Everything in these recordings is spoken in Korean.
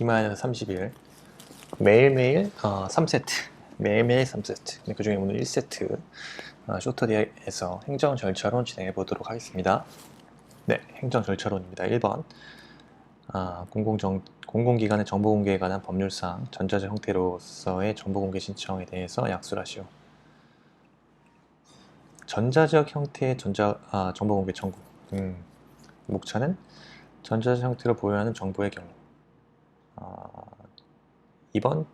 2-30일 매일매일 3세트 매일매일 3세트 그 중에 오늘 1세트 쇼터디에서 행정 절차론 진행해 보도록 하겠습니다. 네, 행정 절차론입니다. 1번 공공기관의 정보 공개에 관한 법률상 전자적 형태로서의 정보 공개 신청에 대해서 약수를 하시오. 전자적 형태의 정보 공개 청구. 목차는 전자적 형태로 보유하는 정보의 경우. 2번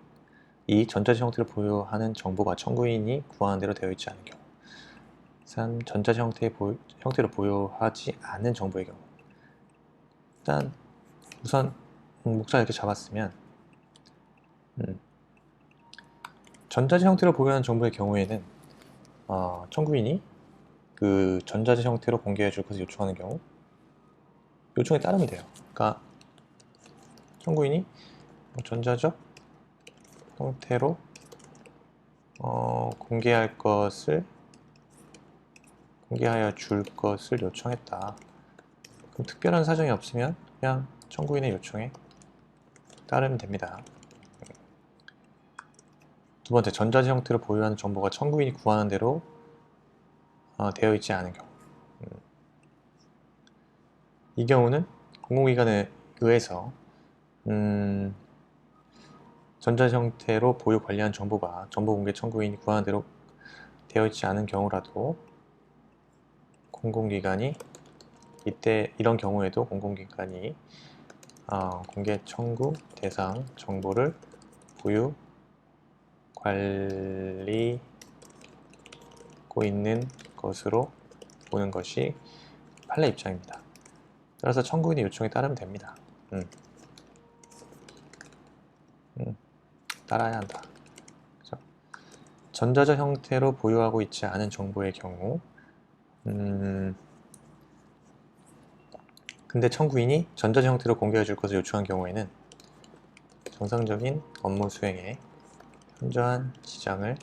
이 전자적 형태를 보유하는 정보가 청구인이 구하는 대로 되어 있지 않은 경우. 3. 전자적 형태로 보유하지 않은 정보의 경우. 일단 우선 목차 이렇게 잡았으면 전자적 형태로 보유하는 정보의 경우에는 청구인이 그 전자적 형태로 공개해 줄 것을 요청하는 경우 요청에 따르면 돼요. 그러니까 청구인이 전자적 형태로 공개하여 줄 것을 요청했다. 그럼 특별한 사정이 없으면 그냥 청구인의 요청에 따르면 됩니다. 두 번째, 전자적 형태로 보유하는 정보가 청구인이 구하는 대로 되어 있지 않은 경우. 이 경우는 공공기관에 의해서 전자적 형태로 보유 관리한 정보가 정보공개 청구인이 구하는 대로 되어 있지 않은 경우라도 공공기관이 이런 경우에도 공공기관이 공개 청구 대상 정보를 보유 관리고 있는 것으로 보는 것이 판례 입장입니다. 따라서 청구인의 요청에 따르면 됩니다. 따라야 한다. 그렇죠? 전자적 형태로 보유하고 있지 않은 정보의 경우 근데 청구인이 전자적 형태로 공개해 줄 것을 요청한 경우에는 정상적인 업무 수행에 현저한 지장을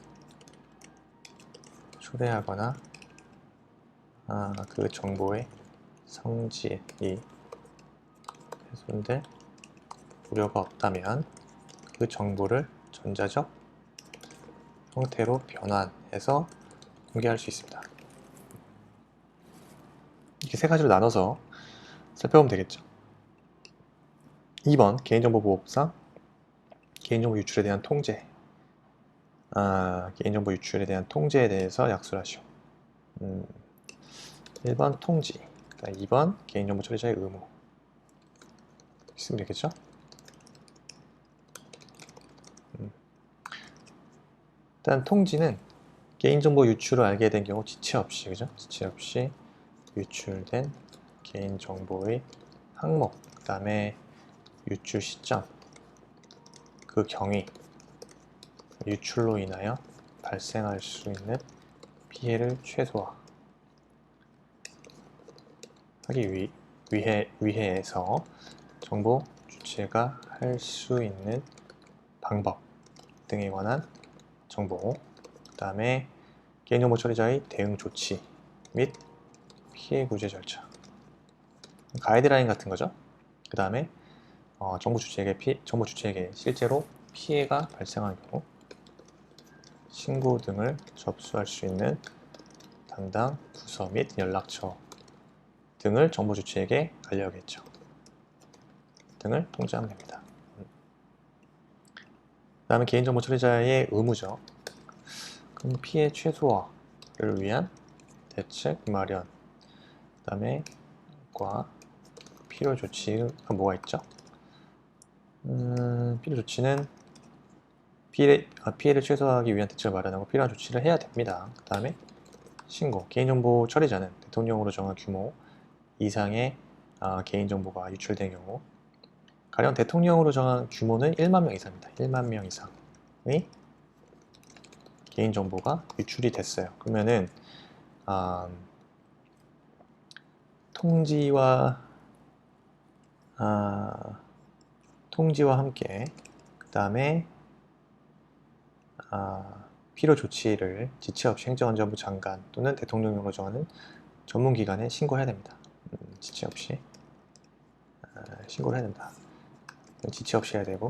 초래하거나 그 정보의 성질이 훼손될 우려가 없다면 그 정보를 전자적 형태로 변환해서 공개할 수 있습니다. 이렇게 세 가지로 나눠서 살펴보면 되겠죠. 2번 개인정보보호법상 개인정보 유출에 대한 통제. 개인정보 유출에 대한 통제에 대해서 약수를 하시오. 1번 통지, 2번 개인정보 처리자의 의무. 있으면 되겠죠? 일단 통지는 개인정보 유출을 알게 된 경우 지체 없이, 그죠? 지체 없이 유출된 개인정보의 항목, 그 다음에 유출 시점, 그 경위, 유출로 인하여 발생할 수 있는 피해를 최소화하기 위해서 정보 주체가 할 수 있는 방법 등에 관한 정보, 그 다음에 개인정보 처리자의 대응 조치 및 피해 구제 절차, 가이드라인 같은 거죠. 그 다음에 정보 주체에게 실제로 피해가 발생한 경우 신고 등을 접수할 수 있는 담당 부서 및 연락처 등을 정보 주체에게 알려야겠죠. 등을 통제하면 됩니다. 그 다음에 개인정보 처리자의 의무죠. 그럼 피해 최소화를 위한 대책 마련, 그 다음에 필요 조치가 뭐가 있죠? 필요 조치는 피해를 최소화하기 위한 대책을 마련하고 필요한 조치를 해야 됩니다. 그 다음에 신고, 개인정보 처리자는 대통령으로 정한 규모 이상의 개인정보가 유출된 경우, 가령 대통령으로 정한 규모는 1만 명 이상입니다. 1만 명 이상의 개인정보가 유출이 됐어요. 그러면은 통지와 함께 그 다음에 필요 조치를 지체 없이 행정안전부 장관 또는 대통령령으로 정하는 전문기관에 신고해야 됩니다. 지체 없이 신고를 해야 된다. 지체 없이 해야 되고,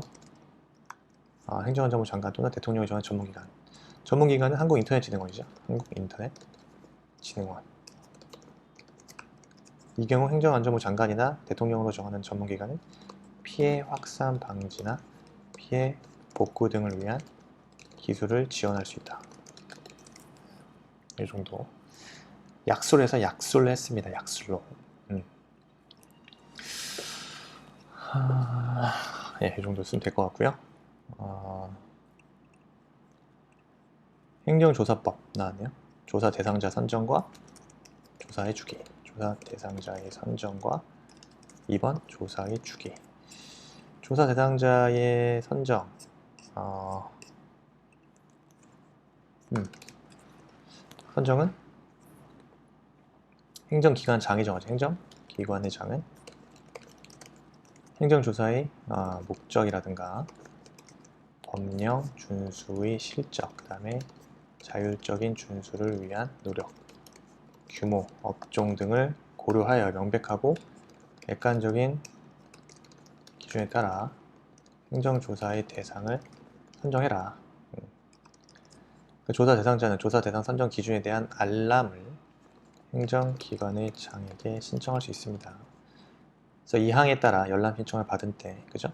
행정안전부 장관 또는 대통령이 정한 전문기관. 전문기관은 한국인터넷진흥원이죠. 한국인터넷진흥원. 이 경우 행정안전부 장관이나 대통령으로 정하는 전문기관은 피해 확산 방지나 피해 복구 등을 위한 기술을 지원할 수 있다. 이 정도. 약술에서 약술을 했습니다. 약술로. 이 정도 쓰면 될 것 같고요. 행정조사법 나왔네요. 조사 대상자 선정과 조사의 주기. 조사 대상자의 선정과 2번 조사의 주기. 조사 대상자의 선정. 선정은 행정기관 장이 정하죠. 행정기관의 장은 행정조사의 목적이라든가 법령 준수의 실적, 그 다음에 자율적인 준수를 위한 노력, 규모, 업종 등을 고려하여 명백하고 객관적인 기준에 따라 행정조사의 대상을 선정해라. 조사 대상자는 조사 대상 선정 기준에 대한 알람을 행정기관의 장에게 신청할 수 있습니다. 그래서 이 항에 따라 열람 신청을 받은 때, 그죠?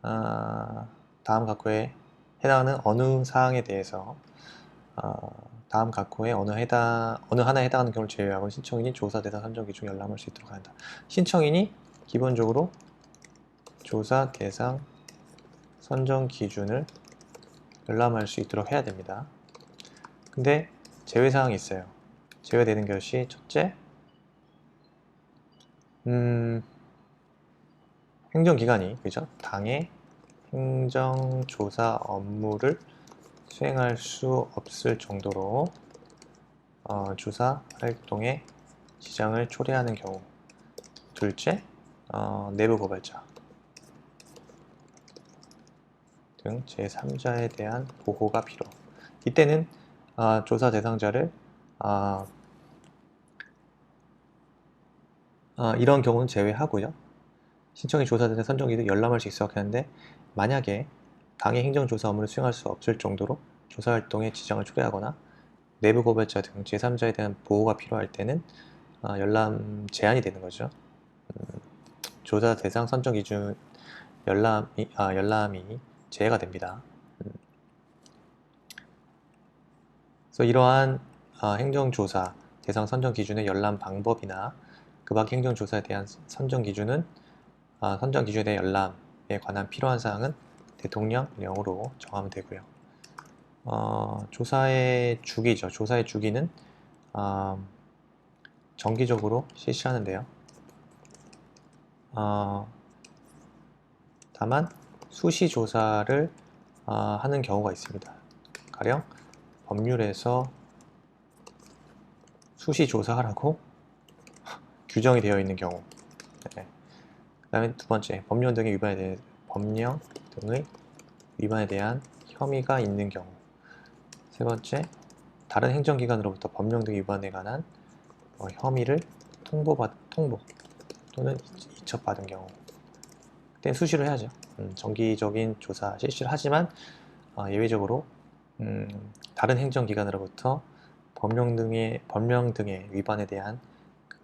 다음 각호에 해당하는 어느 사항에 대해서 다음 각호에 어느 하나에 해당하는 경우를 제외하고 신청인이 조사 대상 선정 기준 열람할 수 있도록 한다. 신청인이 기본적으로 조사 대상 선정 기준을 열람할 수 있도록 해야 됩니다. 근데 제외사항이 있어요. 제외되는 것이 첫째, 행정기관이, 그죠? 당의 행정조사 업무를 수행할 수 없을 정도로 조사 활동에 지장을 초래하는 경우. 둘째, 내부 고발자 등 제3자에 대한 보호가 필요. 이때는 조사 대상자를 이런 경우는 제외하고요. 신청이 조사 대상 선정 기준 열람할 수 있어 하는데, 만약에 당의 행정조사 업무를 수행할 수 없을 정도로 조사 활동에 지장을 초래하거나 내부 고발자 등 제3자에 대한 보호가 필요할 때는 열람 제한이 되는 거죠. 조사 대상 선정 기준 열람이 제외가 됩니다. 그래서 이러한 행정조사 대상 선정 기준의 열람 방법이나 그 밖 행정조사에 대한 선정 기준에 대한 열람에 관한 필요한 사항은 대통령령으로 정하면 되고요. 조사의 주기죠. 조사의 주기는 정기적으로 실시하는데요. 다만 수시 조사를 하는 경우가 있습니다. 가령 법률에서 수시 조사하라고 규정이 되어 있는 경우. 그 다음에 두 번째, 법령 등의 위반에 대한 혐의가 있는 경우. 세 번째, 다른 행정기관으로부터 법령 등 위반에 관한 혐의를 통보 또는 이첩받은 경우. 그때는 수시로 해야죠. 정기적인 조사 실시를 하지만 예외적으로 다른 행정기관으로부터 법령 등의 위반에 대한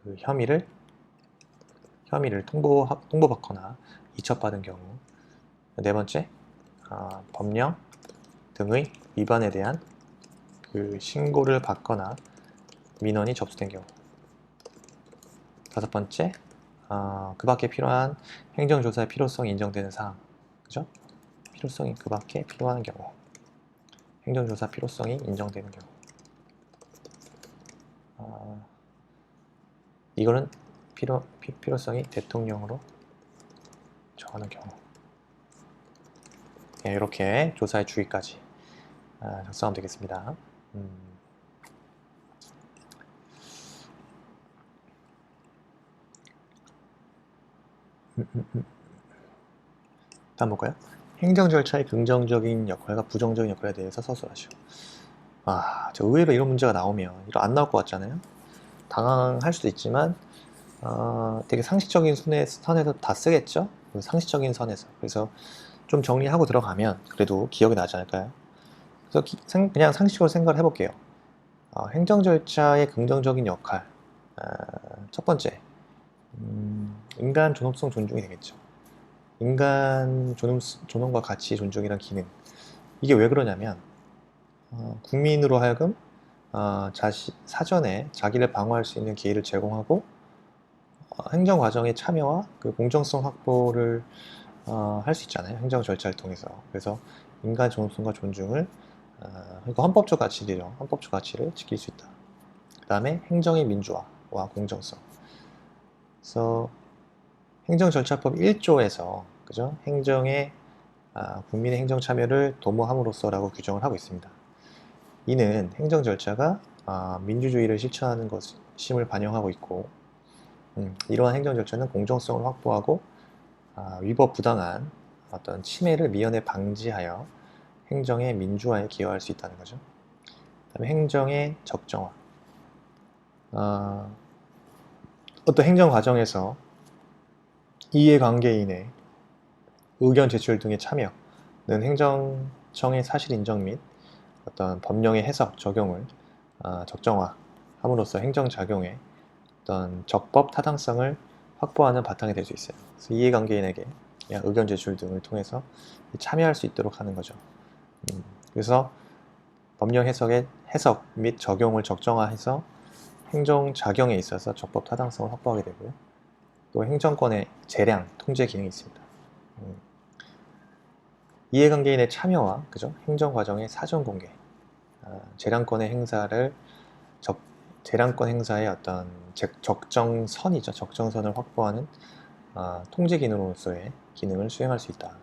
그 혐의를 통보받거나 이첩받은 경우. 네 번째, 법령 등의 위반에 대한 그 신고를 받거나 민원이 접수된 경우. 다섯 번째, 그 밖에 필요한 행정조사의 필요성이 인정되는 사항. 그죠? 필요성이 그 밖에 필요한 경우. 행정조사 필요성이 인정되는 경우. 이거는 필요성이 대통령으로 정하는 경우. 이렇게 조사의 주기까지 작성하면 되겠습니다. 다음 볼까요? 행정 절차의 긍정적인 역할과 부정적인 역할에 대해서 서술하시오. 저 의외로 이런 문제가 나오면 이거 안 나올 것 같잖아요. 당황할 수도 있지만 되게 상식적인 선에서 다 쓰겠죠? 그 상식적인 선에서. 그래서 좀 정리하고 들어가면 그래도 기억이 나지 않을까요? 그래서 그냥 상식적으로 생각을 해볼게요. 행정 절차의 긍정적인 역할. 첫 번째, 인간 존엄성 존중이 되겠죠. 인간 존엄과 가치 존중이란 기능. 이게 왜 그러냐면, 국민으로 하여금 사전에 자기를 방어할 수 있는 기회를 제공하고, 행정 과정의 참여와 그 공정성 확보를 할 수 있잖아요. 행정 절차를 통해서. 그래서 인간 존엄성과 존중을, 그러니까 헌법적 가치죠. 헌법적 가치를 지킬 수 있다. 그 다음에 행정의 민주화와 공정성. 그래서 행정절차법 1조에서 그죠? 국민의 행정 참여를 도모함으로써라고 규정을 하고 있습니다. 이는 행정 절차가 민주주의를 실천하는 것임을 반영하고 있고, 이러한 행정 절차는 공정성을 확보하고 위법 부당한 어떤 침해를 미연에 방지하여 행정의 민주화에 기여할 수 있다는 거죠. 그다음에 행정의 적정화. 어떤 행정 과정에서 이해관계인의 의견 제출 등의 참여는 행정청의 사실 인정 및 어떤 법령의 해석, 적용을 적정화함으로써 행정작용의 어떤 적법 타당성을 확보하는 바탕이 될 수 있어요. 그래서 이해관계인에게 의견 제출 등을 통해서 참여할 수 있도록 하는 거죠. 그래서 법령 해석 및 적용을 적정화해서 행정작용에 있어서 적법 타당성을 확보하게 되고요. 또 행정권의 재량, 통제 기능이 있습니다. 이해관계인의 참여와 그죠? 행정과정의 사전 공개, 재량권의 재량권 행사의 어떤 적정선이죠. 적정선을 확보하는 통제 기능으로서의 기능을 수행할 수 있다.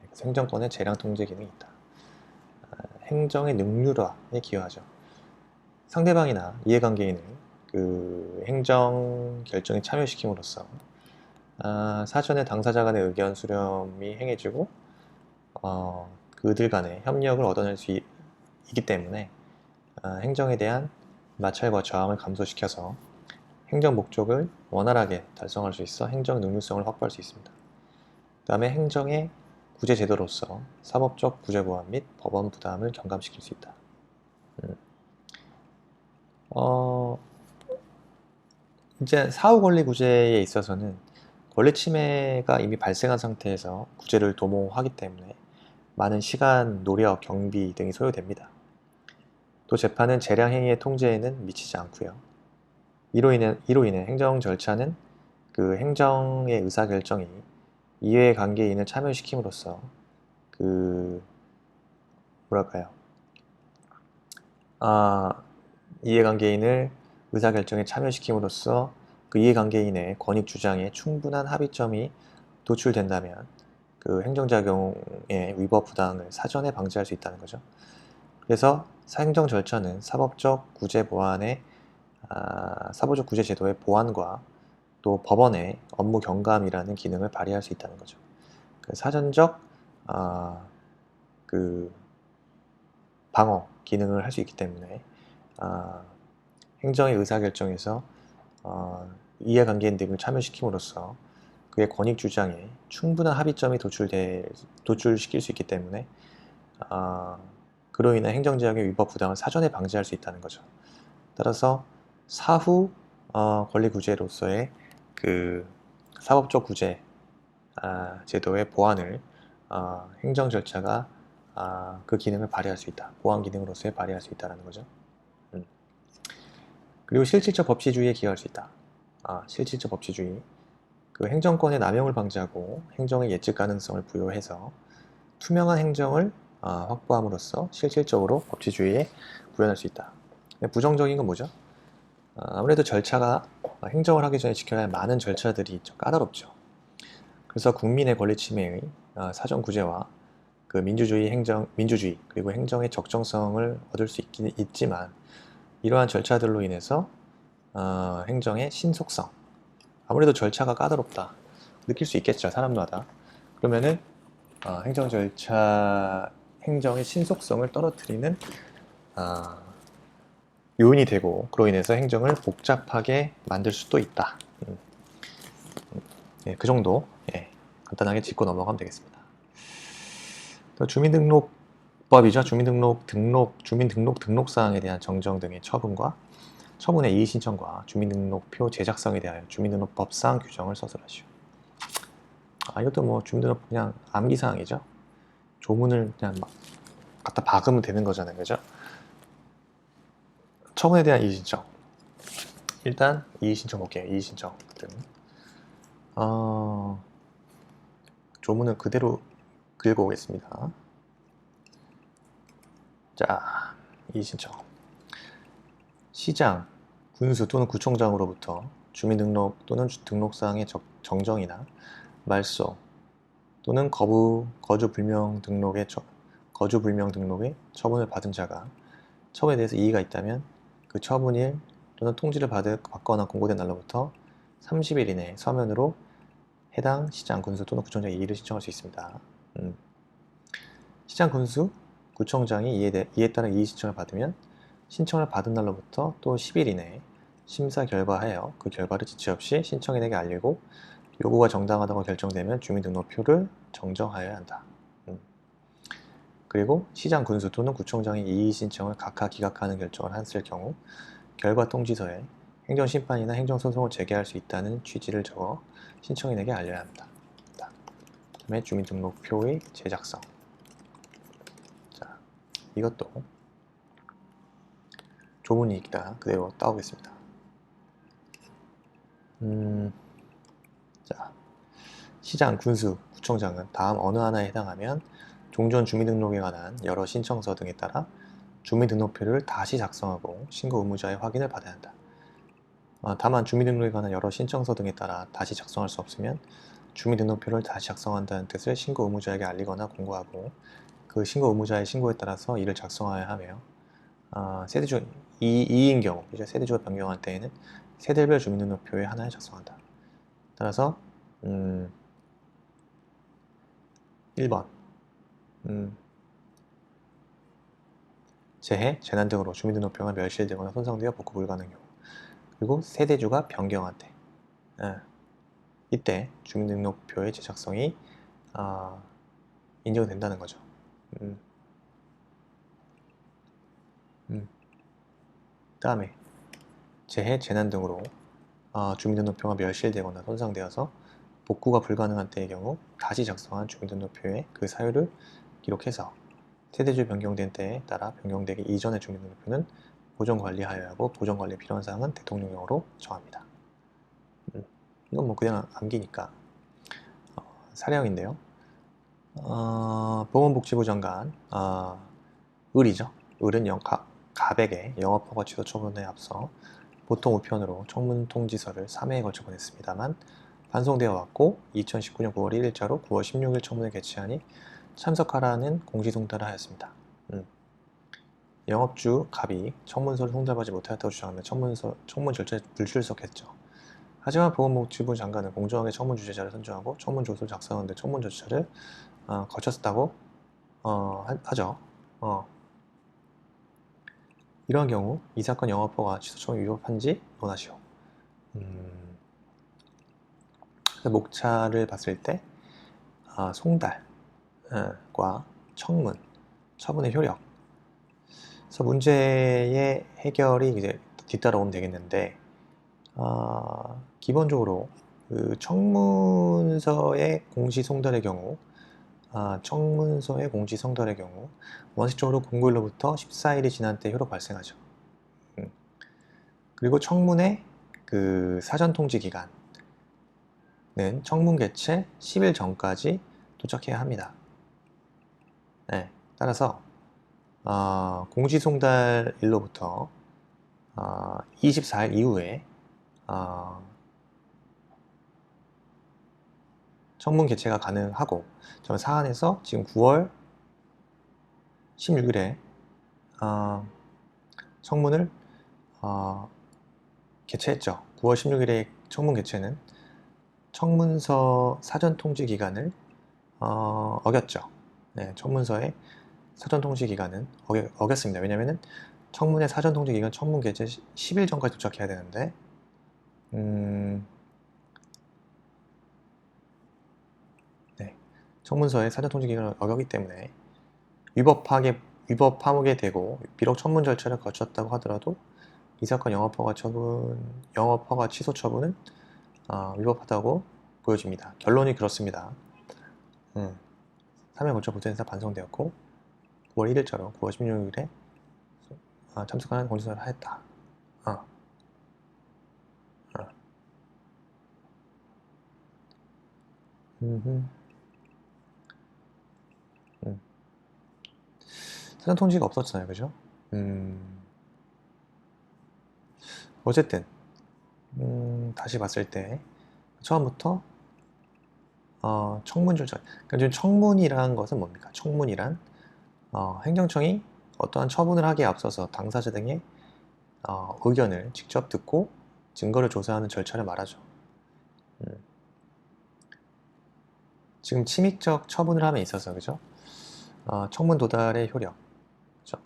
그래서 행정권의 재량 통제 기능이 있다. 행정의 능률화에 기여하죠. 상대방이나 이해관계인을 그 행정 결정에 참여시킴으로써 사전에 당사자 간의 의견 수렴이 행해지고 그들 간의 협력을 얻어낼 수 있기 때문에 행정에 대한 마찰과 저항을 감소시켜서 행정 목적을 원활하게 달성할 수 있어 행정 능률성을 확보할 수 있습니다. 그 다음에 행정의 구제 제도로서 사법적 구제 보완 및 법원 부담을 경감시킬 수 있다. 이제 사후 권리 구제에 있어서는 권리 침해가 이미 발생한 상태에서 구제를 도모하기 때문에 많은 시간, 노력, 경비 등이 소요됩니다. 또 재판은 재량 행위의 통제에는 미치지 않고요. 이로 인해 행정 절차는 그 행정의 의사결정이 이해관계인을 참여시킴으로써 이해관계인을 의사결정에 참여시킴으로써 그 이해관계인의 권익 주장에 충분한 합의점이 도출된다면 그 행정작용의 위법 부당을 사전에 방지할 수 있다는 거죠. 그래서 행정 절차는 사법적 구제 제도의 보완과 또 법원의 업무 경감이라는 기능을 발휘할 수 있다는 거죠. 그 사전적 방어 기능을 할 수 있기 때문에 행정의 의사결정에서 이해관계인 등을 참여시킴으로써 그의 권익 주장에 충분한 합의점이 도출시킬 수 있기 때문에 그로 인한 행정제약의 위법 부당을 사전에 방지할 수 있다는 거죠. 따라서 사후 권리 구제로서의 그 사법적 구제 제도의 보완을 행정 절차가 그 기능을 발휘할 수 있다. 보완 기능으로서의 발휘할 수 있다는 거죠. 그리고 실질적 법치주의에 기여할 수 있다. 실질적 법치주의. 그 행정권의 남용을 방지하고 행정의 예측 가능성을 부여해서 투명한 행정을 확보함으로써 실질적으로 법치주의에 구현할 수 있다. 부정적인 건 뭐죠? 아무래도 절차가 행정을 하기 전에 지켜야 할 많은 절차들이 까다롭죠. 그래서 국민의 권리 침해의 사전 구제와 그 민주주의 그리고 행정의 적정성을 얻을 수 있지만 이러한 절차들로 인해서 행정의 신속성, 아무래도 절차가 까다롭다 느낄 수 있겠죠, 사람마다. 그러면은 행정의 신속성을 떨어뜨리는 요인이 되고 그로 인해서 행정을 복잡하게 만들 수도 있다. 그 정도 간단하게 짚고 넘어가면 되겠습니다. 또 주민등록법이죠. 주민등록 등록사항에 대한 정정 등의 처분과 처분의 이의신청과 주민등록표 제작성에 대하여 주민등록법상 규정을 서술하시오. 이것도 뭐 주민등록법 그냥 암기사항이죠. 조문을 그냥 막 갖다 박으면 되는 거잖아요. 그죠? 처분에 대한 이의신청. 일단 이의신청 볼게요. 이의신청 등. 조문을 그대로 긁어 오겠습니다. 자, 이의신청. 시장, 군수 또는 구청장으로부터 주민등록 또는 등록사항의 정정이나 말소 또는 거주 불명 등록의 처분을 받은 자가 처분에 대해서 이의가 있다면 그 처분일 또는 통지를 받거나 공고된 날로부터 30일 이내에 서면으로 해당 시장, 군수 또는 구청장에 이의를 신청할 수 있습니다. 시장, 군수, 구청장이 이에 따른 이의 신청을 받으면 신청을 받은 날로부터 또 10일 이내에 심사 결과하여 그 결과를 지체 없이 신청인에게 알리고 요구가 정당하다고 결정되면 주민등록표를 정정하여야 한다. 그리고 시장, 군수 또는 구청장이 이의 신청을 각하 기각하는 결정을 했을 경우 결과 통지서에 행정심판이나 행정소송을 제기할 수 있다는 취지를 적어 신청인에게 알려야 합니다. 다음에 주민등록표의 제작성. 자, 이것도 조문이니까 그대로 따오겠습니다. 자, 시장, 군수, 구청장은 다음 어느 하나에 해당하면 종전 주민등록에 관한 여러 신청서 등에 따라 주민등록표를 다시 작성하고 신고 의무자의 확인을 받아야 한다. 다만 주민등록에 관한 여러 신청서 등에 따라 다시 작성할 수 없으면 주민등록표를 다시 작성한다는 뜻을 신고 의무자에게 알리거나 공고하고 그 신고 의무자의 신고에 따라서 이를 작성하여야 하며 세대주 2인 경우 이제 세대주가 변경할 때에는 세대별 주민등록표에 하나에 작성한다. 따라서 1번 재해, 재난 등으로 주민등록표가 멸실되거나 손상되어 복구 불가능한 경우 그리고 세대주가 변경할 때 이때 주민등록표의 제작성이 인정된다는 거죠. 다음에 재해, 재난 등으로 주민등록표가 멸실되거나 손상되어서 복구가 불가능한 때의 경우 다시 작성한 주민등록표에 그 사유를 기록해서 세대주 변경된 때에 따라 변경되기 이전의 주민등록표는 보존관리하여야 하고 보존관리에 필요한 사항은 대통령령으로 정합니다. 이건 뭐 그냥 암기니까 사령인데요. 보건복지부 장관 을이죠. 을은 가백의 영업허가 취소 처분에 앞서 보통 우편으로 청문 통지서를 3회에 걸쳐 보냈습니다만 반송되어 왔고 2019년 9월 1일자로 9월 16일 청문회 개최하니 참석하라는 공지송달을 하였습니다. 영업주 갑이 청문서를 송달받지 못하였다고 주장하며 청문 절차에 불출석했죠. 하지만 보건복지부 장관은 공정하게 청문 주재자를 선정하고 청문 조서를 작성하는 데 청문 절차를 거쳤다고 하죠. 이러한 경우 이 사건 영업허가 취소 처분 위법한지 논하시오. 목차를 봤을 때 송달과 청문, 처분의 효력. 그래서 문제의 해결이 이제 뒤따라오면 되겠는데 기본적으로 그 청문서의 공시 송달의 경우 원칙적으로 공고일로부터 14일이 지난 때 효력 발생하죠. 그리고 청문회 그 사전 통지 기간은 청문 개최 10일 전까지 도착해야 합니다. 네, 따라서 공시 송달일로부터 24일 이후에 청문 개최가 가능하고 저는 사안에서 지금 9월 16일에 청문을 개최했죠. 9월 16일에 청문 개최는 청문서 사전 통지 기간을 어겼죠. 네, 청문서의 사전 통지 기간은 어겼습니다. 왜냐면은 청문회 사전 통지 기간 청문 개최 10일 전까지 도착해야 되는데 청문서의 사전통지기간을 어겼기 때문에 위법 파목에 되고 비록 청문 절차를 거쳤다고 하더라도 이 사건 영업허가 취소 처분은 위법하다고 보여집니다. 결론이 그렇습니다. 3회 고처분센터 반송되었고 9월 1일자로 9월 16일에 참석하는 공지서를 하였다. 사전 통지가 없었잖아요, 그죠? 어쨌든 다시 봤을 때 처음부터 청문 절차. 그러니까 지금 청문이라는 것은 뭡니까? 청문이란 행정청이 어떠한 처분을 하기에 앞서서 당사자 등의 의견을 직접 듣고 증거를 조사하는 절차를 말하죠. 지금 침익적 처분을 함에 있어서, 그죠? 청문 도달의 효력, 그죠?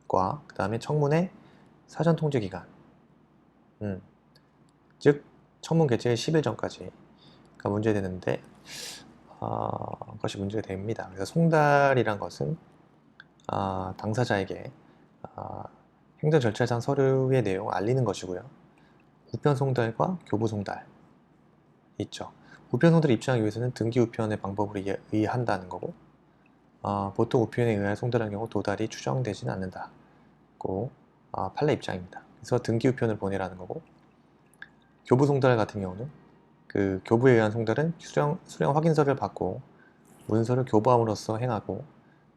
과 그 다음에 청문의 사전 통지 기간, 즉 청문 개최 10일 전까지가 문제되는데 그것이 문제가 됩니다. 그래서 송달이란 것은 당사자에게 행정 절차상 서류의 내용을 알리는 것이고요. 우편 송달과 교부 송달 있죠. 우편 송달을 입증하기 위해서는 등기 우편의 방법으로 의한다는 거고, 보통 우편에 의한 송달한 경우 도달이 추정되지는 않는다고 판례 입장입니다. 그래서 등기 우편을 보내라는 거고, 교부 송달 같은 경우는 그 교부에 의한 송달은 수령 확인서를 받고 문서를 교부함으로써 행하고,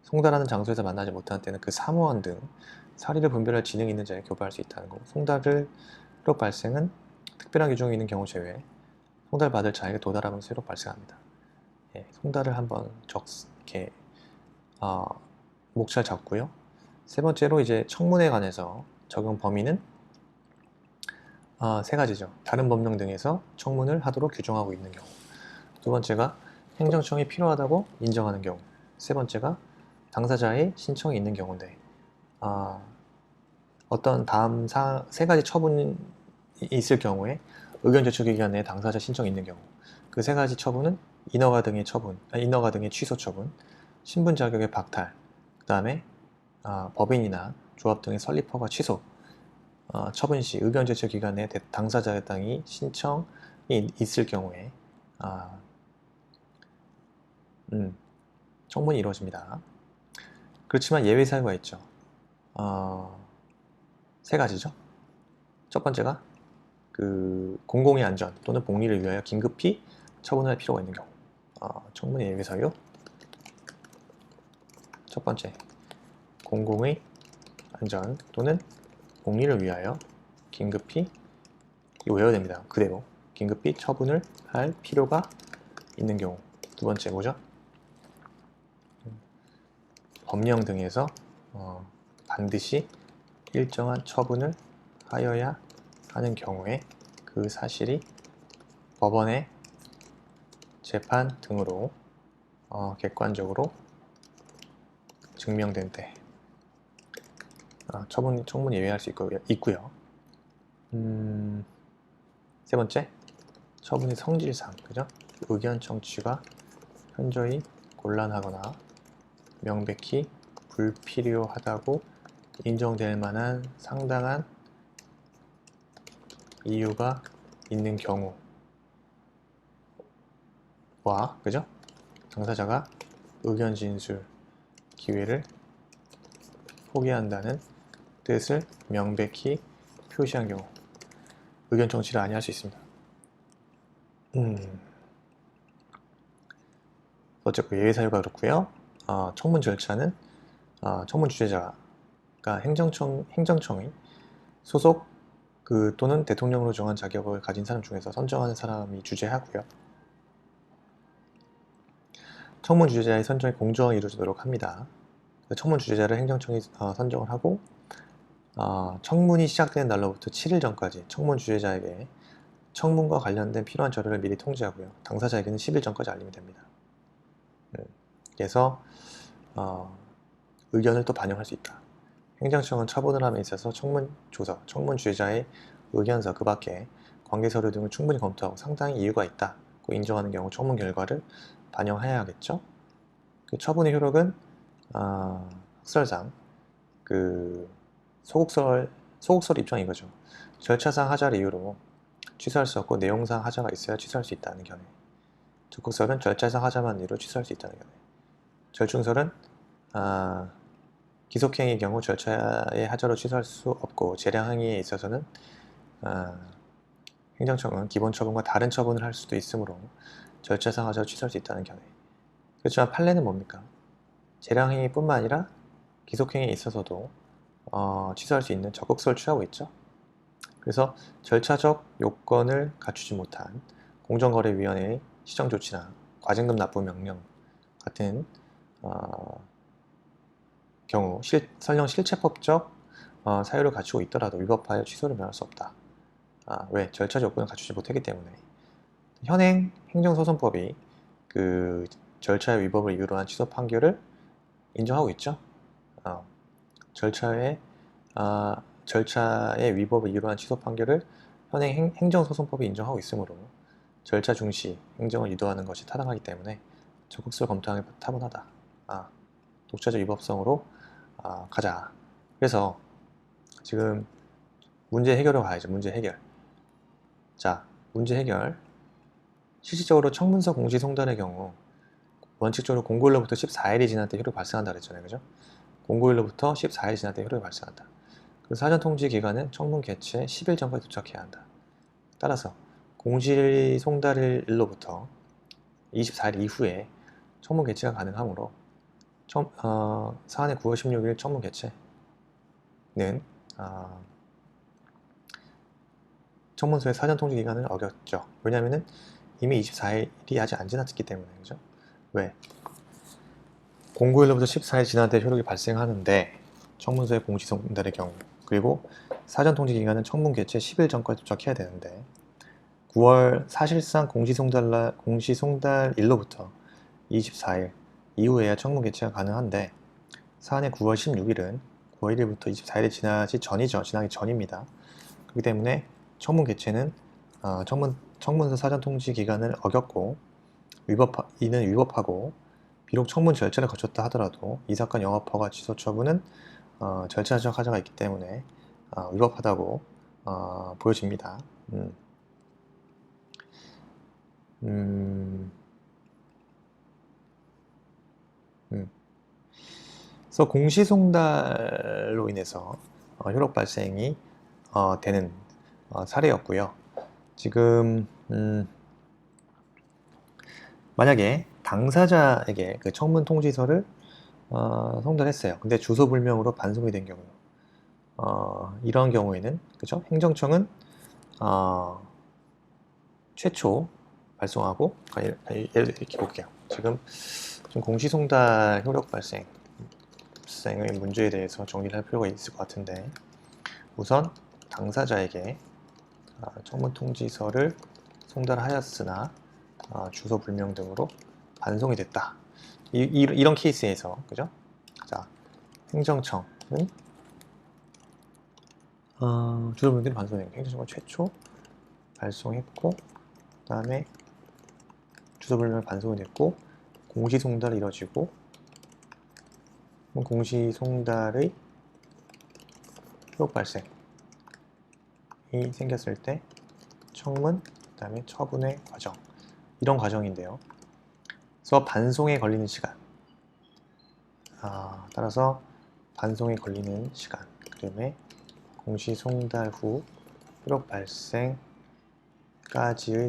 송달하는 장소에서 만나지 못하는 때는 그 사무원 등 사리를 분별할 지능이 있는 자에 교부할 수 있다는 거고, 송달로 발생은 특별한 규정이 있는 경우 제외 송달 받을 자에게 도달하면 새로 발생합니다. 송달을 한번 이렇게 목차를 잡고요. 세 번째로 이제 청문에 관해서 적용 범위는 세 가지죠. 다른 법령 등에서 청문을 하도록 규정하고 있는 경우. 두 번째가 행정청이 필요하다고 인정하는 경우. 세 번째가 당사자의 신청이 있는 경우인데, 어떤 다음 세 가지 처분이 있을 경우에 의견 제출 기간 내에 당사자 신청이 있는 경우, 그 세 가지 처분은 인허가 등의 취소 처분, 신분 자격의 박탈, 그 다음에 법인이나 조합 등의 설립 허가 취소 처분 시 의견 제출 기간 내에 당사자 당이 신청이 있을 경우에 청문이 이루어집니다. 그렇지만 예외 사유가 있죠. 세 가지죠. 첫 번째가 그 공공의 안전 또는 복리를 위하여 긴급히 처분할 필요가 있는 경우. 청문의 예외 사유. 첫 번째, 공공의 안전 또는 복리를 위하여 긴급히, 이거 외워야 됩니다. 그대로 긴급히 처분을 할 필요가 있는 경우. 두 번째 뭐죠? 법령 등에서 반드시 일정한 처분을 하여야 하는 경우에 그 사실이 법원의 재판 등으로 객관적으로 증명된 때 청문이 예외할 수 있고요. 세 번째, 처분의 성질상, 그죠? 의견 청취가 현저히 곤란하거나 명백히 불필요하다고 인정될 만한 상당한 이유가 있는 경우와, 그죠? 당사자가 의견 진술 기회를 포기한다는 뜻을 명백히 표시한 경우 의견 청취를 아니할 수 있습니다. 어쨌고 예외 사유가 그렇고요. 청문 절차는 청문 주재자가 행정청이 소속 또는 대통령으로 정한 자격을 가진 사람 중에서 선정하는 사람이 주재하고요. 청문 주재자의 선정이 공정하게 이루어지도록 합니다. 청문 주재자를 행정청이 선정을 하고 청문이 시작되는 날로부터 7일 전까지 청문 주재자에게 청문과 관련된 필요한 자료를 미리 통지하고요. 당사자에게는 10일 전까지 알리면 됩니다. 그래서 의견을 또 반영할 수 있다. 행정청은 처분을 함에 있어서 청문 조서, 청문 주재자의 의견서 그 밖에 관계 서류 등을 충분히 검토하고 상당히 이유가 있다고 인정하는 경우 청문 결과를 반영해야겠죠. 그 처분의 효력은 학설상 그 소극설 입장 이거죠. 절차상 하자를 이유로 취소할 수 없고 내용상 하자가 있어야 취소할 수 있다는 견해. 적극설은 절차상 하자만 이유로 취소할 수 있다는 견해. 절충설은 기속행위의 경우 절차의 하자로 취소할 수 없고 재량행위에 있어서는 행정청은 기본 처분과 다른 처분을 할 수도 있으므로 절차상 하자로 취소할 수 있다는 견해. 그렇지만 판례는 뭡니까? 재량행위뿐만 아니라 기속행위에 있어서도 취소할 수 있는 적극설을 취하고 있죠. 그래서 절차적 요건을 갖추지 못한 공정거래위원회의 시정조치나 과징금 납부 명령 같은 경우 설령 실체법적 사유를 갖추고 있더라도 위법하여 취소를 면할 수 없다. 왜? 절차 요건을 갖추지 못했기 때문에. 현행 행정소송법이 그 절차의 위법을 이유로 한 취소 판결을 인정하고 있죠. 절차의 위법을 이유로 한 취소 판결을 현행 행정소송법이 인정하고 있으므로 절차 중시 행정을 유도하는 것이 타당하기 때문에 적극설 검토하기 타분하다. 독자적 위법성으로 가자. 그래서 지금 문제 해결로 가야죠. 문제 해결. 자, 문제 해결. 실질적으로 청문서 공시 송달의 경우 원칙적으로 공고일로부터 14일이 지날 때 효력이 발생한다 그랬잖아요. 그죠? 공고일로부터 14일이 지날 때 효력이 발생한다. 그래서 사전 통지 기간은 청문 개최 10일 전까지 도착해야 한다. 따라서 공시 송달일로부터 24일 이후에 청문 개최가 가능하므로 사안의 9월 16일 청문 개최는 청문서의 사전 통지 기간을 어겼죠. 왜냐하면 이미 24일이 아직 안 지났기 때문에. 그죠? 왜? 공고일로부터 14일 지난 때 효력이 발생하는데 청문서의 공시 송달의 경우, 그리고 사전 통지 기간은 청문 개최 10일 전까지 도착해야 되는데 9월 사실상 공시 송달일로부터 24일 이후에야 청문 개최가 가능한데 사안의 9월 16일은 9월 1일부터 24일이 지나기 전입니다. 그렇기 때문에 청문 개최는 청문서 사전 통지 기간을 어겼고 이는 위법하고, 비록 청문 절차를 거쳤다 하더라도 이 사건 영업허가 취소 처분은 절차적 하자가 있기 때문에 위법하다고 보여집니다. 그래서 공시송달로 인해서 효력 발생이 되는 사례였고요. 지금 만약에 당사자에게 그 청문 통지서를 송달했어요. 근데 주소 불명으로 반송이 된 경우, 이런 경우에는 그죠? 행정청은 최초 발송하고, 예를 들어 이렇게 볼게요. 지금 공시송달 효력 발생의 문제에 대해서 정리를 할 필요가 있을 것 같은데, 우선 당사자에게 청문 통지서를 송달하였으나 주소 불명 등으로 반송이 됐다. 이런 케이스에서, 그죠? 자, 행정청은 주소 불명 등이 반송된 행정청은 최초 발송했고, 그 다음에 주소 불명 반송이 됐고, 공시 송달이 이루어지고, 공시 송달의 효력 발생이 생겼을 때 청문, 그 다음에 처분의 과정, 이런 과정인데요. 그래서 반송에 걸리는 시간, 따라서 반송에 걸리는 시간, 그다음에 공시 송달 후 효력 발생까지의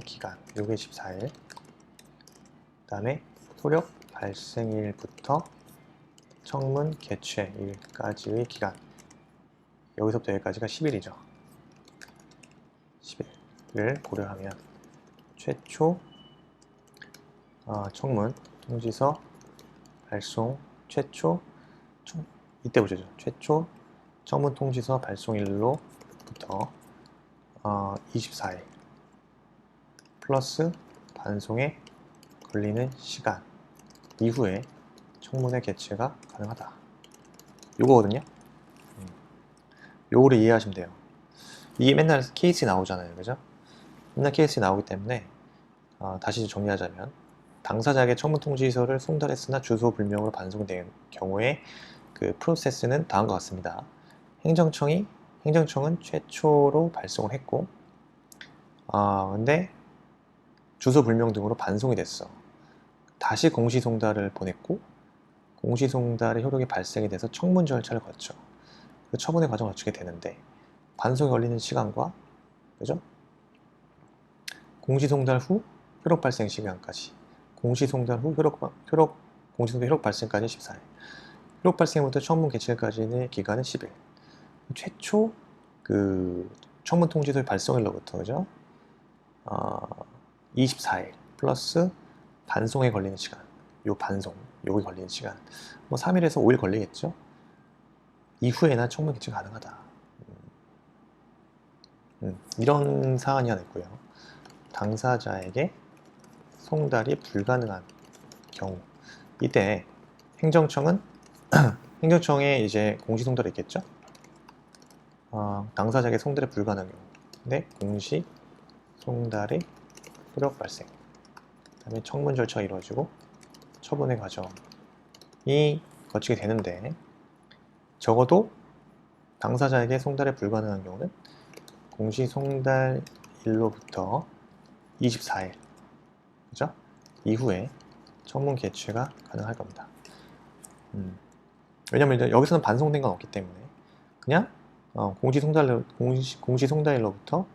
기간, 요게 14일, 그 다음에 효력 발생일부터 청문 개최일까지의 기간, 여기서부터 여기까지가 10일이죠. 10일을 고려하면 최초 청문 통지서 발송 이때 보죠. 최초 청문 통지서 발송일로부터 24일 플러스 반송에 걸리는 시간 이후에 청문회 개최가 가능하다. 요거거든요. 요거를 이해하시면 돼요. 이게 맨날 케이스 나오잖아요. 그죠? 맨날 케이스 나오기 때문에 다시 정리하자면, 당사자에게 청문통지서를 송달했으나 주소 불명으로 반송된 경우에 그 프로세스는 다음과 같습니다. 행정청은 최초로 발송을 했고, 근데 주소 불명 등으로 반송이 됐어. 다시 공시송달을 보냈고, 공시송달의 효력이 발생이 돼서 청문 절차를 거쳐 그 처분의 과정을 거치게 되는데, 반송이 걸리는 시간과, 그죠? 공시송달 후 효력 발생 시간까지, 공시송달 후 공시송달 효력 발생까지 14일, 효력 발생부터 청문 개최까지의 기간은 10일. 최초 그 청문 통지서의 발송일로부터, 그죠? 24일 플러스 반송에 걸리는 시간, 요기 걸리는 시간, 뭐 3일에서 5일 걸리겠죠? 이후에나 청문 개최 가능하다. 이런 사안이 하나 있고요. 당사자에게 송달이 불가능한 경우, 이때 행정청은 행정청에 이제 공시송달이 있겠죠? 당사자에게 송달이 불가능한 경우, 근데 공시송달의 효력 발생, 그 다음에 청문 절차가 이루어지고 처분의 과정이 거치게 되는데, 적어도 당사자에게 송달이 불가능한 경우는 공시송달일로부터 24일, 그죠? 이후에 청문 개최가 가능할 겁니다. 왜냐면 이제 여기서는 반송된 건 없기 때문에 그냥 공시송달일로부터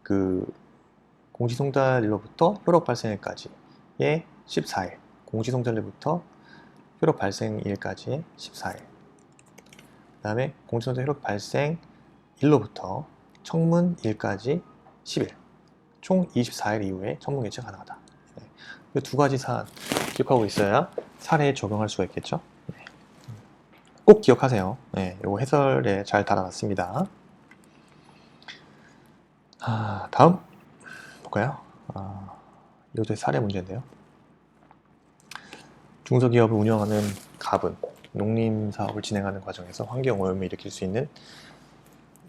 그 공시송달일로부터 효력 발생일까지의 14일, 공시송달일부터 효력 발생일까지의 14일, 그 다음에 공시송달 효력 발생일로부터 청문일까지 10일, 총 24일 이후에 청문 개최가 가능하다. 네. 이 두 가지 사안 기억하고 있어야 사례에 적용할 수가 있겠죠. 네. 꼭 기억하세요. 네, 이거 해설에 잘 달아놨습니다. 다음 볼까요? 이것도 사례 문제인데요. 중소기업을 운영하는 갑은 농림사업을 진행하는 과정에서 환경오염을 일으킬 수 있는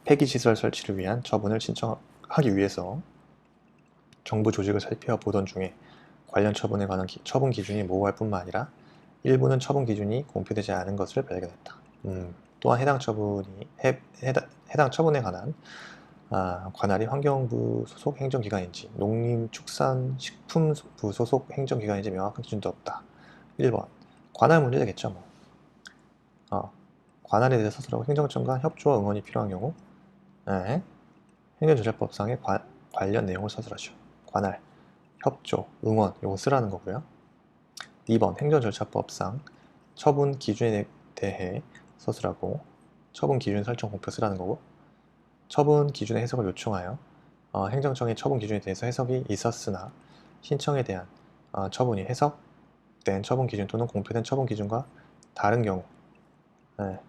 폐기시설 설치를 위한 처분을 신청하기 위해서 정부 조직을 살펴보던 중에 관련 처분에 관한 처분 기준이 모호할 뿐만 아니라 일부는 처분 기준이 공표되지 않은 것을 발견했다. 또한 해당 처분에 관한 관할이 환경부 소속 행정기관인지 농림축산식품부 소속 행정기관인지 명확한 기준도 없다. 1번 관할 문제 되겠죠. 관할에 대해 서술하고 행정청과 협조와 응원이 필요한 경우, 네. 행정조례법상의 관련 내용을 서술하시오. 관할, 협조, 응원 이거 쓰라는 거고요. 2번 행정절차법상 처분 기준에 대해 서술하고 처분 기준 설정 공표 쓰라는 거고, 처분 기준의 해석을 요청하여 행정청의 처분 기준에 대해서 해석이 있었으나 신청에 대한 처분이 해석된 처분 기준 또는 공표된 처분 기준과 다른 경우, 네.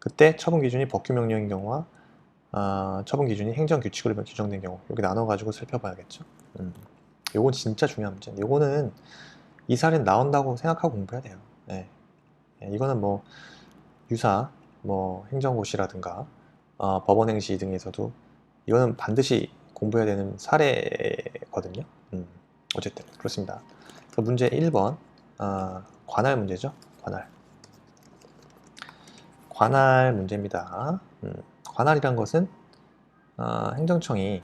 그때 처분 기준이 법규명령인 경우와 처분 기준이 행정규칙으로 규정된 경우, 여기 나눠가지고 살펴봐야겠죠. 요건 진짜 중요한 문제. 요거는 이 사례는 나온다고 생각하고 공부해야 돼요. 네. 이거는 뭐 유사 행정고시라든가 법원행시 등에서도 이거는 반드시 공부해야 되는 사례거든요. 어쨌든 그렇습니다. 문제 1번 관할 문제죠. 관할 문제입니다. 관할이란 것은 행정청이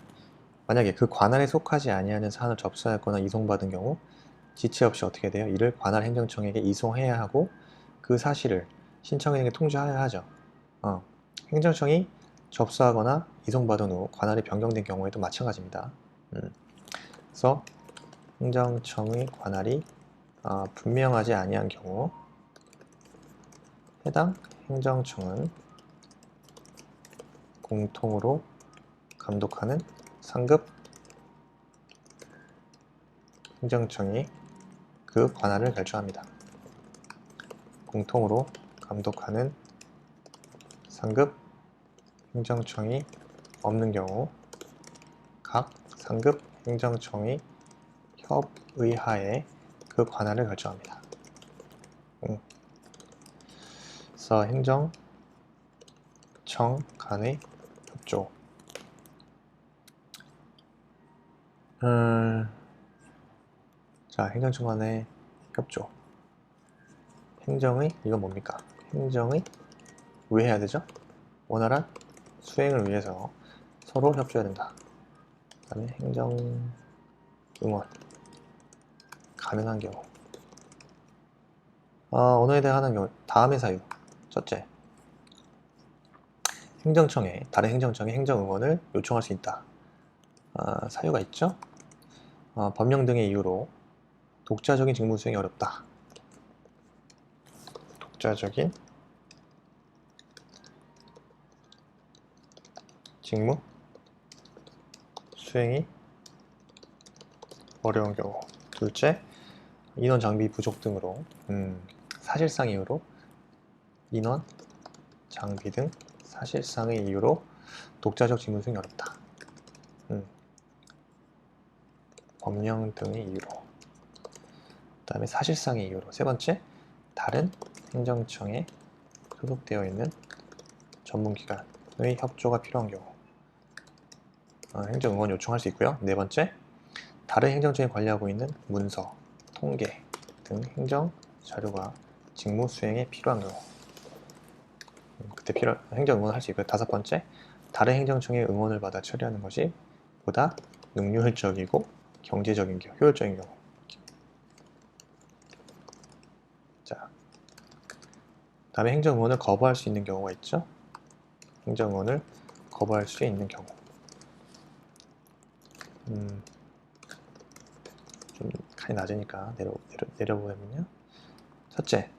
만약에 그 관할에 속하지 아니하는 사안을 접수하였거나 이송받은 경우 지체 없이 어떻게 돼요? 이를 관할 행정청에게 이송해야 하고 그 사실을 신청인에게 통지하여야 하죠. 행정청이 접수하거나 이송받은 후 관할이 변경된 경우에도 마찬가지입니다. 그래서 행정청의 관할이 분명하지 아니한 경우 해당 행정청은 공통으로 감독하는 상급 행정청이 그 관할을 결정합니다. 공통으로 감독하는 상급 행정청이 없는 경우 각 상급 행정청의 협의하에 그 관할을 결정합니다. 그래서 행정청 간의 협조. 자, 행정청 간의 협조. 행정의, 이건 뭡니까? 행정의 왜 해야 되죠? 원활한 수행을 위해서 서로 협조해야 된다. 그 다음에 행정 응원 가능한 경우. 언어에 대한 경우 다음의 사유. 첫째, 행정청에 다른 행정청에 행정 응원을 요청할 수 있다. 사유가 있죠. 법령 등의 이유로 독자적인 직무 수행이 어렵다. 독자적인 직무 수행이 어려운 경우. 둘째, 인원 장비 부족 등으로 사실상 이유로 인원 장비 등 사실상의 이유로 독자적 직무 수행이 어렵다. 법령 등의 이유로. 그 다음에 사실상의 이유로. 세 번째, 다른 행정청에 소속되어 있는 전문기관의 협조가 필요한 경우. 행정응원 요청할 수 있고요. 네 번째, 다른 행정청이 관리하고 있는 문서, 통계 등 행정 자료가 직무 수행에 필요한 경우. 그때 행정응원을 할 수 있고요. 다섯 번째, 다른 행정청의 응원을 받아 처리하는 것이 보다 능률적이고 경제적인 경우, 효율적인 경우. 자, 다음에 행정응원을 거부할 수 있는 경우가 있죠. 행정응원을 거부할 수 있는 경우. 좀 칸이 낮으니까 내려보면요. 첫째,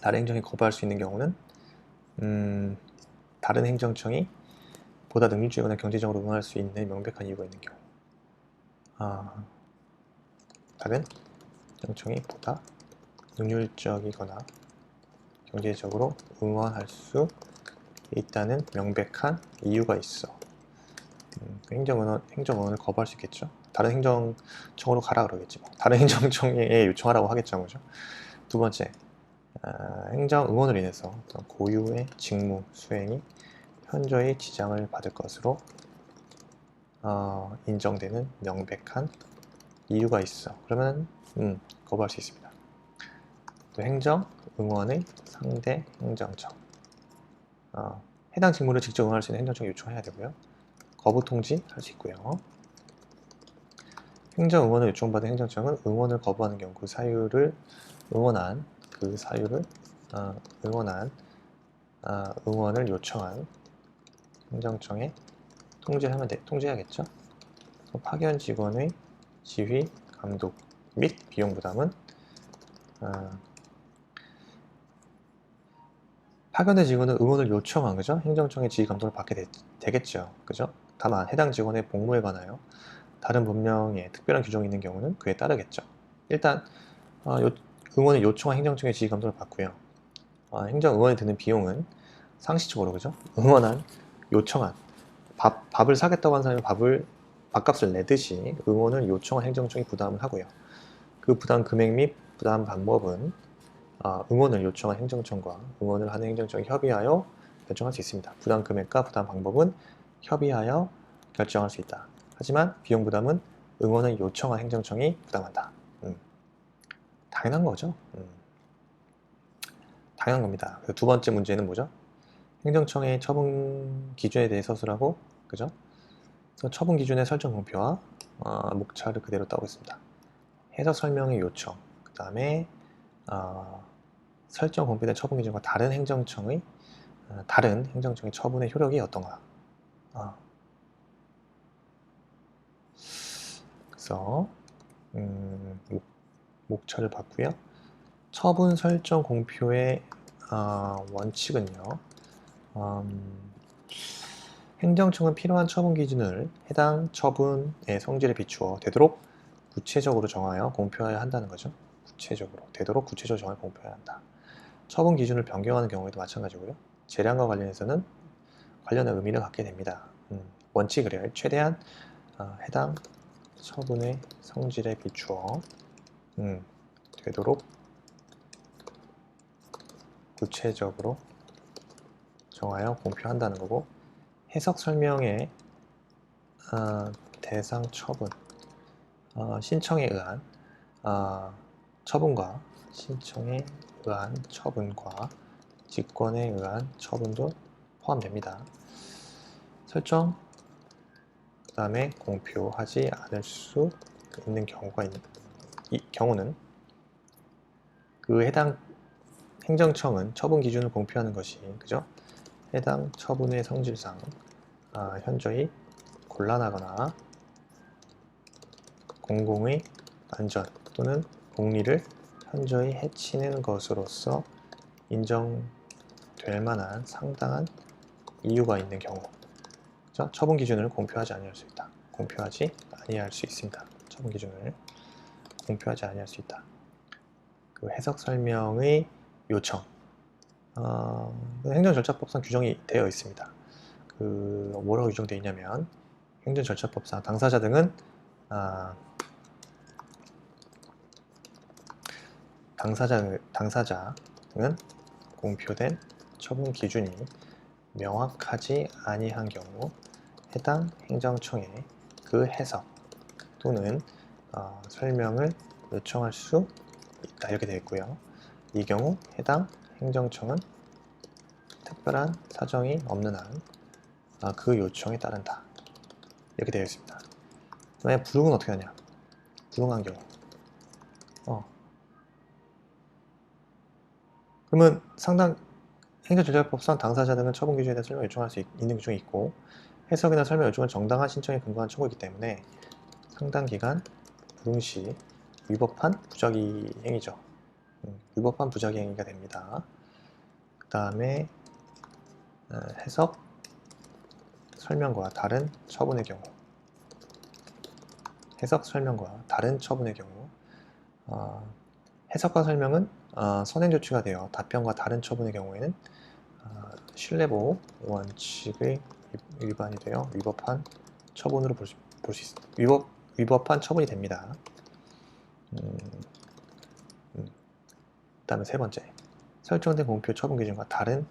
다른 행정이 거부할 수 있는 경우는 다른 행정청이 보다 능률적이거나 경제적으로 응원할 수 있는 명백한 이유가 있는 경우. 다른 행정청이 보다 능률적이거나 경제적으로 응원할 수 있다는 명백한 이유가 있어. 행정응원을 거부할 수 있겠죠. 다른 행정청으로 가라 그러겠지. 다른 행정청에 요청하라고 하겠죠. 그죠? 두 번째, 행정응원으로 인해서 고유의 직무 수행이 현저히 지장을 받을 것으로 인정되는 명백한 이유가 있어. 그러면 거부할 수 있습니다. 또 행정응원의 상대 행정청. 해당 직무를 직접 응원할 수 있는 행정청에 요청해야 되고요. 거부 통지할 수 있고요. 행정응원을 요청받은 행정청은 응원을 거부하는 경우 응원을 요청한 행정청에 통지해야겠죠. 파견 직원의 지휘, 감독 및 비용 부담은 파견된 직원은 응원을 요청한 그죠? 행정청의 지휘 감독을 받게 되겠죠. 그죠? 다만 해당 직원의 복무에 관하여 다른 법령에 특별한 규정이 있는 경우는 그에 따르겠죠. 일단 응원을 요청한 행정청의 지휘 감독을 받고요. 행정 응원에 드는 비용은 상시적으로 그죠? 요청한 밥을 사겠다고 하는 사람이 밥값을 내듯이 응원을 요청한 행정청이 부담을 하고요. 그 부담 금액 및 부담 방법은 응원을 요청한 행정청과 응원을 하는 행정청이 협의하여 결정할 수 있습니다. 부담 금액과 부담 방법은 협의하여 결정할 수 있다. 하지만 비용 부담은 응원을 요청한 행정청이 부담한다. 당연한 거죠. 당연한 겁니다. 두 번째 문제는 뭐죠? 행정청의 처분 기준에 대해 서술하고, 그죠? 처분 기준의 설정 공표와 목차를 그대로 따고 있습니다. 해석 설명의 요청, 그 다음에 설정 공표된 처분 기준과 다른 행정청의 처분의 효력이 어떤가. 그래서 목차를 봤고요. 처분 설정 공표의 원칙은요. 행정청은 필요한 처분 기준을 해당 처분의 성질에 비추어 되도록 구체적으로 정하여 공표해야 한다는 거죠. 되도록 구체적으로 정하여 공표해야 한다. 처분 기준을 변경하는 경우에도 마찬가지고요. 재량과 관련해서는 관련한 의미를 갖게 됩니다. 원칙을요. 최대한 해당 처분의 성질에 비추어 되도록 구체적으로 정하여 공표한다는 거고, 해석 설명의 대상 처분, 신청에 의한 처분과 신청에 의한 처분과 직권에 의한 처분도 포함됩니다. 설정, 그 다음에 공표하지 않을 수 있는 경우가 있는 이 경우는 그 해당 행정청은 처분 기준을 공표하는 것이 그죠? 해당 처분의 성질상 현저히 곤란하거나 공공의 안전 또는 공리를 현저히 해치는 것으로서 인정될 만한 상당한 이유가 있는 경우, 그죠? 처분 기준을 공표하지 아니할 수 있다. 공표하지 아니할 수 있습니다. 처분 기준을 공표하지 아니할 수 있다. 그 해석 설명의 요청, 행정절차법상 규정이 되어 있습니다. 그 뭐라고 규정되어 있냐면 행정절차법상 당사자 등은 당사자 등은 공표된 처분 기준이 명확하지 아니한 경우 해당 행정청에 그 해석 또는 설명을 요청할 수 있다 이렇게 되어 있고요. 이 경우 해당 행정청은 특별한 사정이 없는 한 그 요청에 따른다 이렇게 되어 있습니다. 만약 불응은 어떻게 하냐? 불응한 경우 그러면 행정절차법상 당사자 등은 처분 기준에 대한 설명 요청할 수 있는 규정이 있고 해석이나 설명 요청은 정당한 신청에 근거한 청구이기 때문에 상당 기간 불응 시 위법한 부작위 행위죠. 위법한 부작위 행위가 됩니다. 그 다음에 해석, 설명과 다른 처분의 경우 해석, 설명과 다른 처분의 경우 해석과 설명은 선행조치가 되어 답변과 다른 처분의 경우에는 신뢰보호 원칙의 위반이 되어 위법한 처분으로 볼 수 있습니다. 위법한 처분이 됩니다. 그 다음에 세 번째, 설정된 공표 처분 기준과 다른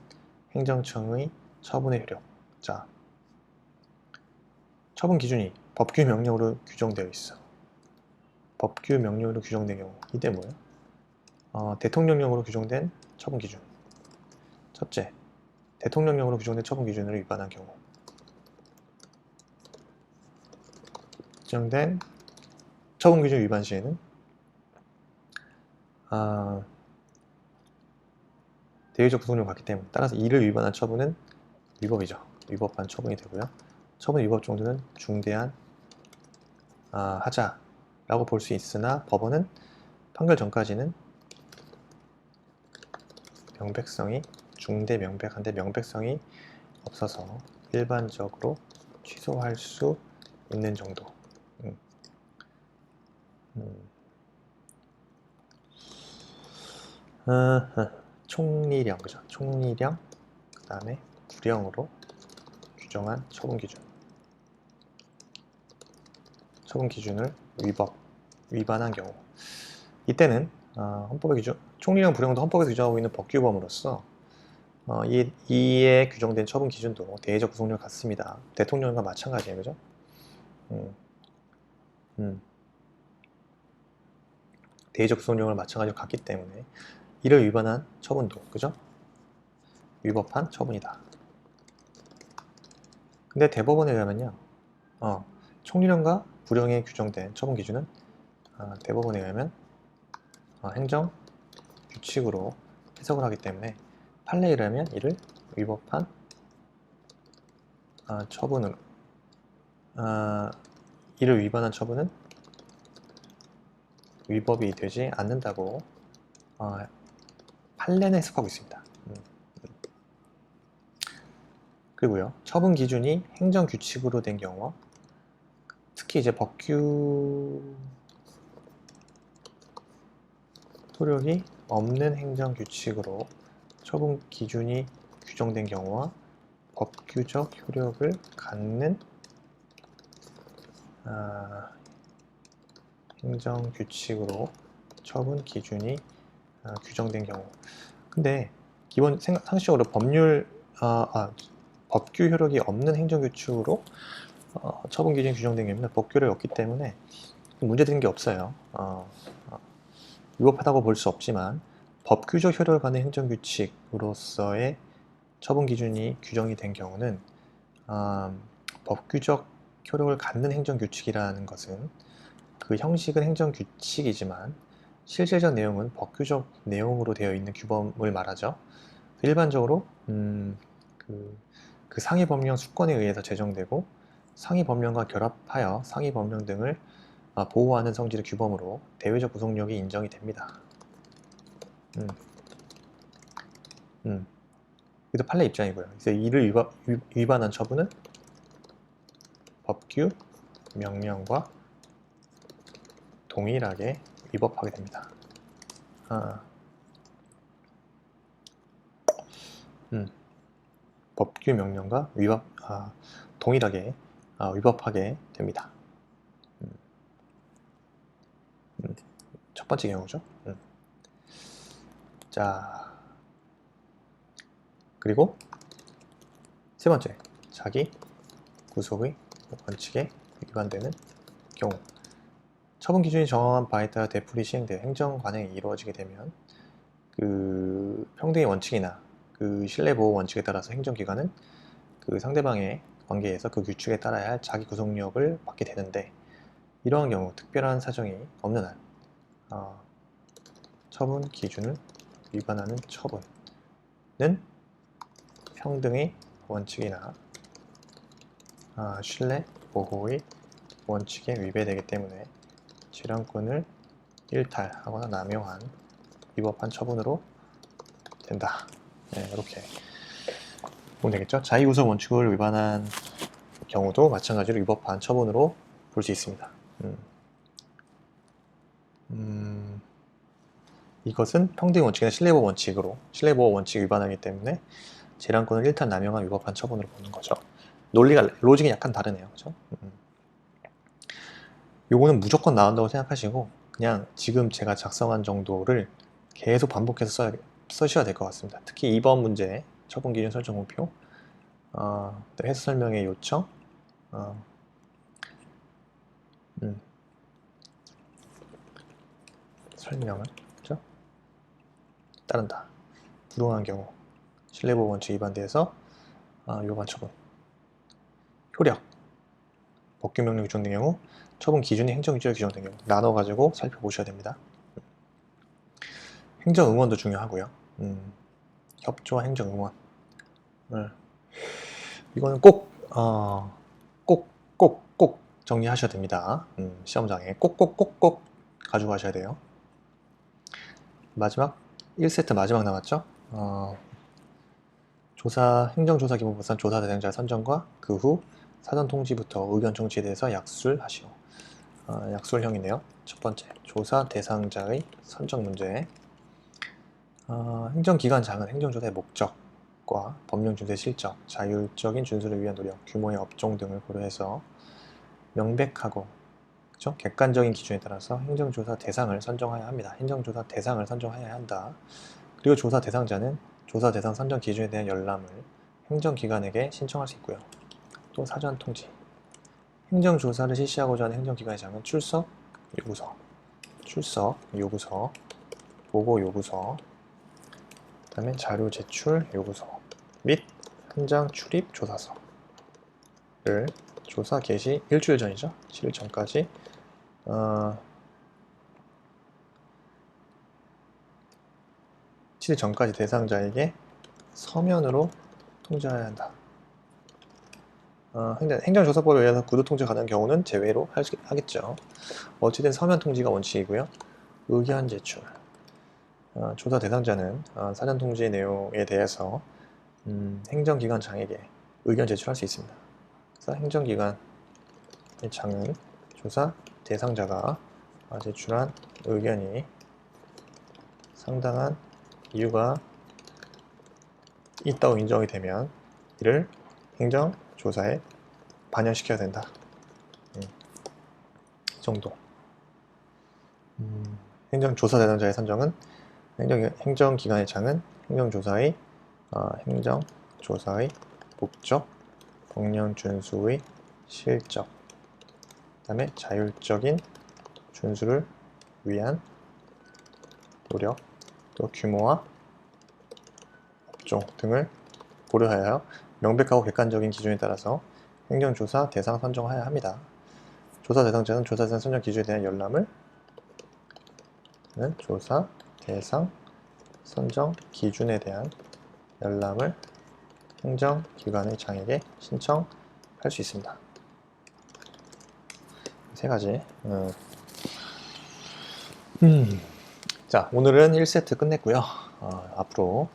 행정청의 처분의 효력. 자, 처분 기준이 법규 명령으로 규정되어 있어. 법규 명령으로 규정된 경우 이때 뭐예요? 대통령령으로 규정된 처분 기준. 첫째, 대통령령으로 규정된 처분 기준을 위반한 경우 규정된 처분 기준 위반 시에는 대외적 구속력을 갖기 때문에 따라서 이를 위반한 처분은 위법이죠. 위법한 처분이 되고요. 처분 위법 정도는 중대한 하자라고 볼 수 있으나 법원은 판결 전까지는 명백성이 중대 명백한데 명백성이 없어서 일반적으로 취소할 수 있는 정도. 총리령, 그죠? 총리령, 그 다음에 구령으로 규정한 처분 기준. 처분 기준을 위반한 경우. 이때는 헌법의 기준, 총리령 불령도 헌법에서 규정하고 있는 법규범으로서 이에 규정된 처분 기준도 대외적 구속력을 갖습니다. 대통령과 마찬가지예요, 그죠? 대외적 구속력을 마찬가지로 갖기 때문에 이를 위반한 처분도, 그죠? 위법한 처분이다. 근데 대법원에 의하면요, 총리령과 구령에 규정된 처분 기준은 대법원에 의하면 행정 규칙으로 해석을 하기 때문에 판례에 의하면 이를 위법한 처분으로 이를 위반한 처분은 위법이 되지 않는다고 판례는 해석하고 있습니다. 그리고요, 처분 기준이 행정 규칙으로 된 경우와 특히 이제 법규 효력이 없는 행정 규칙으로 처분 기준이 규정된 경우와 법규적 효력을 갖는 행정 규칙으로 처분 기준이 규정된 경우. 근데 기본 상식적으로 법규 효력이 없는 행정 규칙으로 처분 기준이 규정된 경우는 법규 효력이 없기 때문에 문제되는 게 없어요. 위법하다고 볼 수 없지만 법규적 효력을 갖는 행정규칙으로서의 처분 기준이 규정이 된 경우는 법규적 효력을 갖는 행정규칙이라는 것은 그 형식은 행정규칙이지만 실질적 내용은 법규적 내용으로 되어 있는 규범을 말하죠. 일반적으로 그 상위 법령 수권에 의해서 제정되고 상위 법령과 결합하여 상위 법령 등을 보호하는 성질의 규범으로 대외적 구속력이 인정이 됩니다. 이것도 판례 입장이고요. 그래서 이를 위반한 처분은 법규, 명령과 동일하게 위법하게 됩니다. 법규, 명령과 동일하게 위법하게 됩니다. 첫 번째 경우죠. 자, 그리고 세 번째, 자기 구속의 원칙에 위반되는 경우. 처분 기준이 정한 바에 따라 되풀이 시행되어 행정 관행이 이루어지게 되면 그 평등의 원칙이나 그 신뢰보호 원칙에 따라서 행정기관은 그 상대방의 관계에서 그 규칙에 따라야 할 자기 구속력을 받게 되는데, 이러한 경우 특별한 사정이 없는 한 처분 기준을 위반하는 처분은 평등의 원칙이나 신뢰 보호의 원칙에 위배되기 때문에 재량권을 일탈하거나 남용한 위법한 처분으로 된다. 네, 이렇게 보면 되겠죠. 자기구속 원칙을 위반한 경우도 마찬가지로 위법한 처분으로 볼 수 있습니다. 이것은 평등의 원칙이나 신뢰보호 원칙 위반하기 때문에 재량권을 일탈 남용한 위법한 처분으로 보는 거죠. 로직이 약간 다르네요. 그죠? 요거는 무조건 나온다고 생각하시고 그냥 지금 제가 작성한 정도를 계속 반복해서 쓰셔야 될 것 같습니다. 특히 2번 문제 처분 기준 설정 공표, 해석 설명의 요청, 설명을 그렇죠? 따른다. 불응한 경우 신뢰보호 원칙 위반돼서 위반 처분. 효력, 법규 명령 규정된 경우, 처분 기준이 행정규칙에 규정된 경우 나눠가지고 살펴보셔야 됩니다. 행정응원도 중요하고요. 협조와 행정응원. 이거는 꼭 정리하셔야 됩니다. 시험장에 꼭 가져가셔야 돼요. 마지막 1세트 마지막 남았죠. 행정조사 기본법상 조사 대상자 선정과 그 후 사전 통지부터 의견 청취에 대해서 약술하시오. 약술형이네요. 첫 번째, 조사 대상자의 선정 문제. 행정기관장은 행정조사의 목적과 법령 준수의 실적, 자율적인 준수를 위한 노력, 규모의 업종 등을 고려해서 명백하고 객관적인 기준에 따라서 행정조사 대상을 선정해야 합니다. 행정조사 대상을 선정해야 한다. 그리고 조사 대상자는 조사 대상 선정 기준에 대한 열람을 행정기관에게 신청할 수 있고요. 또 사전 통지. 행정조사를 실시하고자 하는 행정기관장은 출석 요구서, 보고 요구서, 그 다음에 자료 제출 요구서 및 현장 출입 조사서를 조사 개시 일주일 전이죠. 7일 전까지 7일 전까지 대상자에게 서면으로 통지해야 한다. 행정조사법에 의해서 구두 통지 가능한 경우는 제외로 하겠죠. 어찌된 서면 통지가 원칙이고요. 의견 제출. 조사 대상자는 사전 통지 내용에 대해서 행정기관장에게 의견 제출할 수 있습니다. 그래서 행정기관의 장은 조사 대상자가 제출한 의견이 상당한 이유가 있다고 인정이 되면 이를 행정조사에 반영시켜야 된다. 이 정도. 행정조사 대상자의 선정은 행정기관의 장은 행정조사의 목적, 법령 준수의 실적, 그 다음에 자율적인 준수를 위한 노력, 또 규모와 업종 등을 고려하여 명백하고 객관적인 기준에 따라서 행정조사 대상 선정하여야 합니다. 조사 대상자는 조사 대상 선정 기준에 대한 열람을 조사 대상 선정 기준에 대한 열람을 행정기관의 장에게 신청할 수 있습니다. 세 가지. 자, 오늘은 1세트 끝냈고요. 앞으로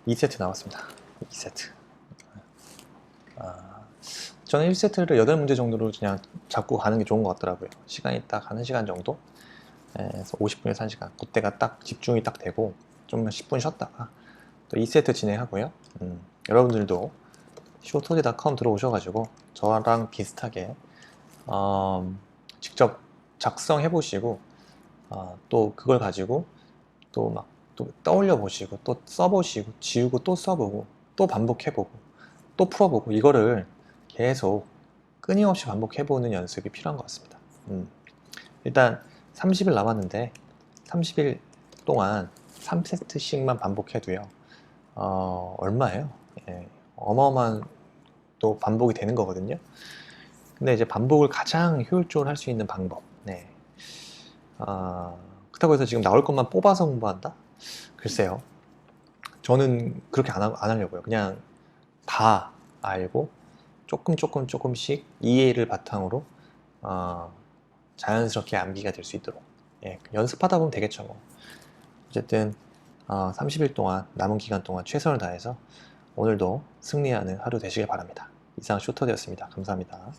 2세트 나왔습니다. 2세트. 저는 1세트를 8문제 정도로 그냥 잡고 가는 게 좋은 것 같더라고요. 시간이 딱 1시간 정도. 그래서 50분에서 1시간. 그때가 딱 집중이 딱 되고 좀 10분 쉬었다가 또 2세트 진행하고요. 여러분들도 쇼토리.com 들어오셔가지고 저랑 비슷하게 직접 작성해 보시고 또 그걸 가지고 또 막 또 떠올려 보시고 또 써보시고 지우고 또 써보고 또 반복해보고 또 풀어보고 이거를 계속 끊임없이 반복해보는 연습이 필요한 것 같습니다. 일단 30일 남았는데 30일 동안 3세트씩만 반복해도요 얼마예요? 예, 어마어마한 또 반복이 되는 거거든요. 근데 이제 반복을 가장 효율적으로 할 수 있는 방법. 네. 그렇다고 해서 지금 나올 것만 뽑아서 공부한다? 글쎄요. 저는 그렇게 안 하려고요. 그냥 다 알고 조금씩 이해를 바탕으로 자연스럽게 암기가 될 수 있도록 연습하다 보면 되겠죠. 뭐. 어쨌든 30일 동안 남은 기간 동안 최선을 다해서 오늘도 승리하는 하루 되시길 바랍니다. 이상 슈터되었습니다. 감사합니다.